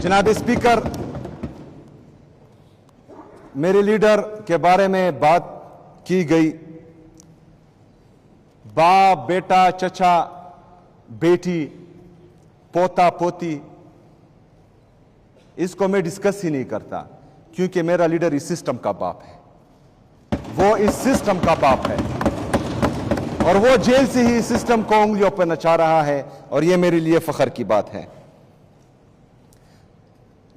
जनाब स्पीकर, मेरे लीडर के बारे में बात की गई। बाप, बेटा, चचा, बेटी, पोता, पोती, इसको मैं डिस्कस ही नहीं करता, क्योंकि मेरा लीडर इस सिस्टम का बाप है। वो इस सिस्टम का बाप है और वो जेल से ही इस सिस्टम को उंगलियों पर नचा रहा है, और ये मेरे लिए फख्र की बात है।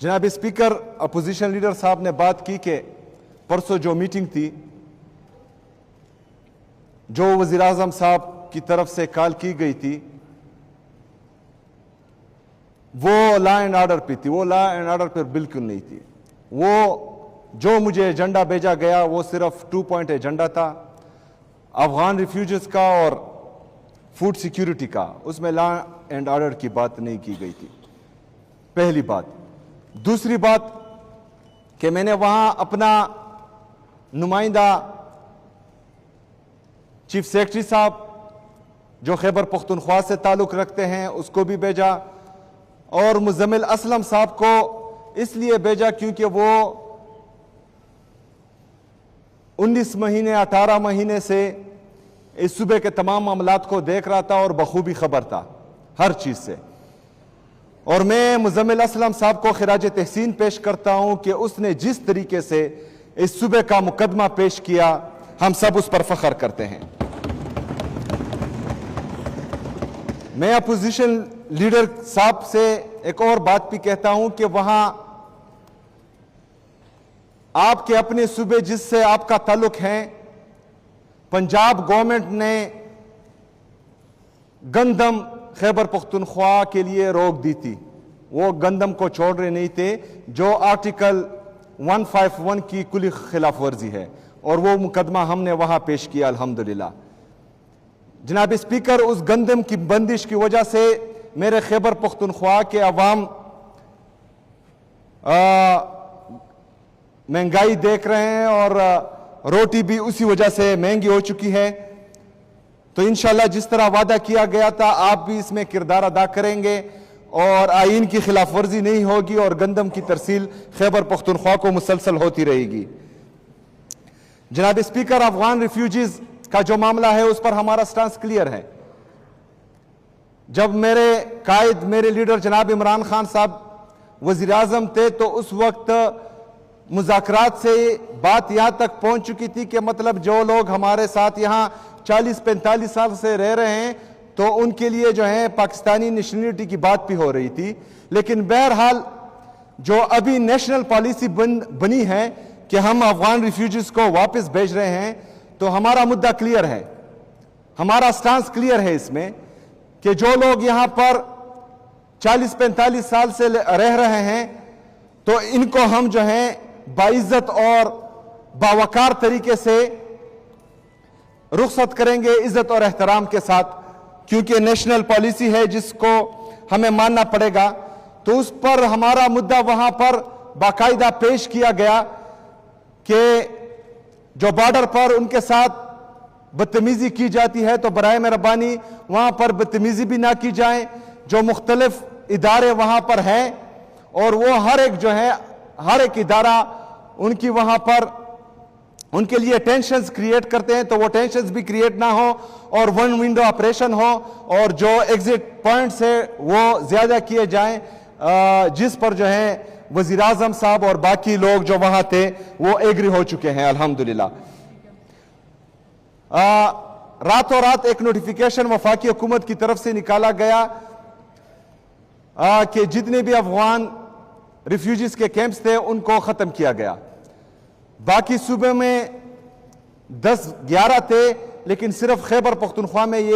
जनाब स्पीकर, अपोजिशन लीडर साहब ने बात की कि परसों जो मीटिंग थी, जो वज़ीर आज़म साहब की तरफ से कॉल की गई थी, वो लॉ एंड ऑर्डर पे थी। वो लॉ एंड ऑर्डर पर बिल्कुल नहीं थी। वो जो मुझे एजेंडा भेजा गया वो सिर्फ 2 पॉइंट एजेंडा था, अफगान रिफ्यूजीज का और फूड सिक्योरिटी का। उसमें लॉ एंड ऑर्डर की बात नहीं की गई थी, पहली बात। दूसरी बात कि मैंने वहां अपना नुमाइंदा चीफ सेक्रेटरी साहब जो खैबर पख्तूनख्वा से ताल्लुक रखते हैं उसको भी भेजा, और मुजम्मिल असलम साहब को इसलिए भेजा क्योंकि वो 19 महीने 18 महीने से इस सूबे के तमाम मामलात को देख रहा था और बखूबी खबर था हर चीज से। और मैं मुजम्मिल असलम साहब को खिराज तहसीन पेश करता हूं कि उसने जिस तरीके से इस सूबे का मुकदमा पेश किया, हम सब उस पर फख्र करते हैं। मैं अपोजिशन लीडर साहब से एक और बात भी कहता हूं कि वहां आपके अपने सूबे जिससे आपका ताल्लुक है, पंजाब गवर्नमेंट ने गंदम खैबर पख्तूनख्वा के लिए रोक दी थी। वो गंदम को छोड़ रहे नहीं थे, जो आर्टिकल 151 की कुली खिलाफ वर्जी है, और वो मुकदमा हमने वहां पेश किया अल्हम्दुलिल्लाह। जनाब स्पीकर, उस गंदम की बंदिश की वजह से मेरे खैबर पख्तूनख्वा के अवाम महंगाई देख रहे हैं, और रोटी भी उसी वजह से महंगी हो चुकी है। तो इंशाल्लाह जिस तरह वादा किया गया था, आप भी इसमें किरदार अदा करेंगे और आईन की खिलाफ वर्जी नहीं होगी, और गंदम की तरसील खैबर पख्तूनख्वा को मुसलसल होती रहेगी। जनाब स्पीकर, अफगान रिफ्यूजीज का जो मामला है उस पर हमारा स्टांस क्लियर है। जब मेरे कायद, मेरे लीडर जनाब इमरान खान साहब वजीर आजम थे, तो उस वक्त मुज़ाकरात से बात यहां तक पहुंच चुकी थी कि मतलब जो लोग हमारे साथ यहां 40-45 साल से रह रहे हैं, तो उनके लिए जो है पाकिस्तानी नेशनलिटी की बात भी हो रही थी। लेकिन बहरहाल जो अभी नेशनल पॉलिसी बनी है कि हम अफगान रिफ्यूजीज को वापस भेज रहे हैं, तो हमारा मुद्दा क्लियर है, हमारा स्टांस क्लियर है इसमें कि जो लोग यहां पर 40-45 साल से रह रहे हैं, तो इनको हम जो है बाइज्जत और बावकार तरीके से रुखसत करेंगे, इज्जत और एहतराम के साथ, क्योंकि नेशनल पॉलिसी है जिसको हमें मानना पड़ेगा। तो उस पर हमारा मुद्दा वहां पर बाकायदा पेश किया गया कि जो बॉर्डर पर उनके साथ बदतमीजी की जाती है, तो बराए मेहरबानी वहां पर बदतमीजी भी ना की जाए। जो मुख्तलिफ इदारे वहां पर हैं, और वो हर एक जो है, हर एक इदारा उनकी वहां पर उनके लिए टेंशन्स क्रिएट करते हैं, तो वो टेंशन्स भी क्रिएट ना हो, और वन विंडो ऑपरेशन हो, और जो एग्जिट पॉइंट्स है वो ज्यादा किए जाएं, जिस पर जो है वजीर आजम साहब और बाकी लोग जो वहां थे वो एग्री हो चुके हैं अल्हम्दुलिल्लाह। रातों रात एक नोटिफिकेशन वफाकी हुकूमत की तरफ से निकाला गया कि जितने भी अफगान रिफ्यूजीज के कैंप्स थे उनको खत्म किया गया। बाकी सूबे में 10-11 थे, लेकिन सिर्फ खैबर पख्तूनख्वा में ये